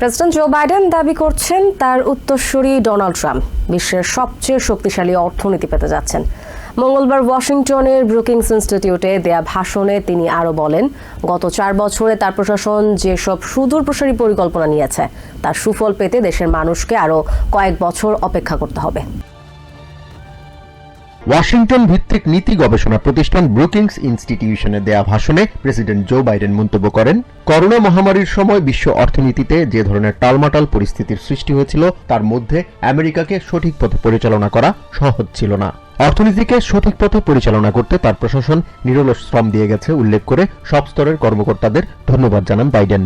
President Joe Biden দাবি করছেন তার উত্তরসূরি ডোনাল্ড ট্রাম্প বিশ্বের সবচেয়ে শক্তিশালী অর্থনীতি পেতে যাচ্ছেন। মঙ্গলবার ওয়াশিংটনের ব্রুকিংস ইনস্টিটিউটে দেয়া ভাষণে তিনি আরও বলেন, গত 4 বছরে তার প্রশাসন যেসব সুদূরপ্রসারী পরিকল্পনা নিয়েছে তার সুফল পেতে দেশের মানুষকে আরও কয়েক বছর অপেক্ষা করতে হবে। ওয়াশিংটন ভিত্তিক নীতি গবেষণা প্রতিষ্ঠান ব্রুকিংস ইনস্টিটিউশনে দেয়া ভাষণে প্রেসিডেন্ট জো বাইডেন মন্তব্য করেন, করোনা মহামারীর সময় বিশ্ব অর্থনীতিতে যে ধরনের টালমাটাল পরিস্থিতির সৃষ্টি হয়েছিল তার মধ্যে আমেরিকাকে সঠিক পথে পরিচালনা করা সহজ ছিল না। অর্থনীতিকে সঠিক পথে পরিচালনা করতে তার প্রশাসন নিরলস শ্রম দিয়ে গেছে উল্লেখ করে সব স্তরের কর্মকর্তাদের ধন্যবাদ জানান বাইডেন।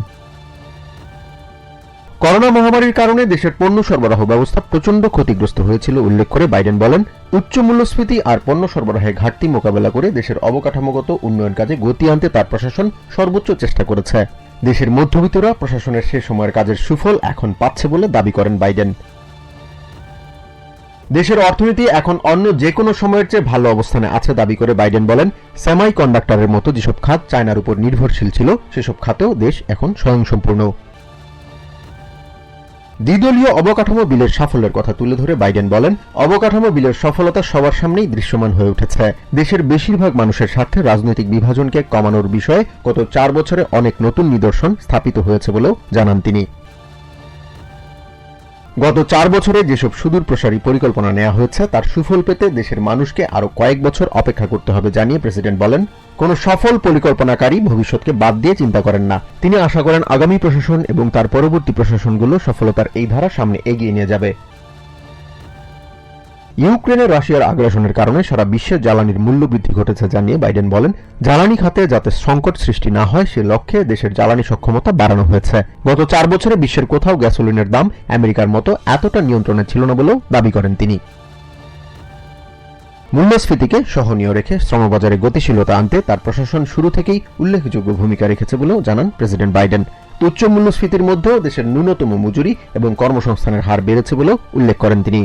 করোনা মহামারীর কারণে দেশের পণ্য সরবরাহ ব্যবস্থা প্রচণ্ড ক্ষতিগ্রস্ত হয়েছিল উল্লেখ করে বাইডেন বলেন, উচ্চ মূল্যস্ফীতি আর পণ্য সরবরাহে ঘাটতি মোকাবেলা করে দেশের অবকাঠামোগত উন্নয়ন কাজে গতি আনতে তার প্রশাসন সর্বোচ্চ চেষ্টা করেছে। দেশের মধ্যবিত্তরা প্রশাসনের সে সময়ের কাজের সুফল এখন পাচ্ছে বলে দাবি করেন বাইডেন। দেশের অর্থনীতি এখন অন্য যে কোনো সময়ের চেয়ে ভালো অবস্থানে আছে দাবি করে বাইডেন বলেন, সেমাই কন্ডাক্টরের মতো যেসব খাত চায়নার উপর নির্ভরশীল ছিল সেসব খাতেও দেশ এখন স্বয়ংসম্পূর্ণ। দ্বিদলীয় অবকাঠামো বিলের সাফল্যের কথা তুলে ধরে বাইডেন বলেন, অবকাঠামো বিলের সফলতা সবার সামনেই দৃশ্যমান হয়ে উঠেছে। দেশের বেশিরভাগ মানুষের স্বার্থে রাজনৈতিক বিভাজনকে কমানোর বিষয়ে গত 4 বছরে অনেক নতুন নিদর্শন স্থাপিত হয়েছে বলেও জানান তিনি। গত 4 বছরে যেসব সুদূরপ্রসারী পরিকল্পনা নেওয়া হয়েছে তার সুফল পেতে দেশের মানুষকে আরও কয়েক বছর অপেক্ষা করতে হবে জানিয়ে প্রেসিডেন্ট বলেন, কোনো সফল পরিকল্পনাকারী ভবিষ্যৎকে বাদ দিয়ে চিন্তা করেন না। তিনি আশা করেন আগামী প্রশাসন এবং তার পরবর্তী প্রশাসনগুলো সফলতার এই ধারা সামনে এগিয়ে নিয়ে যাবে। ইউক্রেনে রাশিয়ার আগ্রাসনের কারণে সারা বিশ্বে জ্বালানির মূল্য বৃদ্ধি ঘটেছে জানিয়ে বাইডেন বলেন, জ্বালানি খাতে যাতে সংকট সৃষ্টি না হয় সে লক্ষ্যে দেশের জ্বালানি সক্ষমতা বাড়ানো হয়েছে। গত 4 বছরে বিশ্বের কোথাও গ্যাসোলিনের দাম আমেরিকার মতো এতটা নিয়ন্ত্রণে ছিল না বলেও দাবি করেন তিনি। মূল্যস্ফীতিকে সহনীয় রেখে শ্রমবাজারে গতিশীলতা আনতে তার প্রশাসন শুরু থেকেই উল্লেখযোগ্য ভূমিকা রেখেছে বলেও জানান প্রেসিডেন্ট বাইডেন। উচ্চ মূল্যস্ফীতির মধ্যেও দেশের ন্যূনতম মজুরি এবং কর্মসংস্থানের হার বেড়েছে বলেও উল্লেখ করেন তিনি।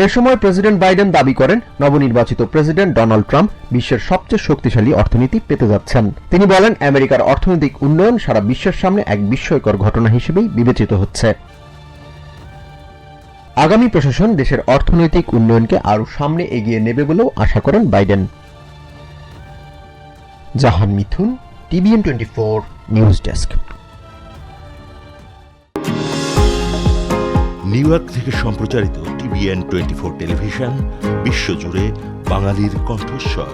এ সময় প্রেসিডেন্ট বাইডেন দাবি করেন, নবনির্বাচিত প্রেসিডেন্ট ডোনাল্ড ট্রাম্প বিশ্বের সবচেয়ে শক্তিশালী অর্থনীতি পেতে যাচ্ছেন। তিনি বলেন, আমেরিকার অর্থনৈতিক উন্নয়ন সারা বিশ্বের সামনে এক বিস্ময়কর ঘটনা হিসেবেই বিবেচিত হচ্ছে। আগামী প্রশাসন দেশের অর্থনৈতিক উন্নয়নকে আরও সামনে এগিয়ে নেবে বলেও আশা করেন বাইডেন। জাহান মিথুন, TVN 24 news desk. New York থেকে সম্প্রচারিত TVN 24 টেলিভিশন বিশ্বজুড়ে বাঙালির কণ্ঠস্বর।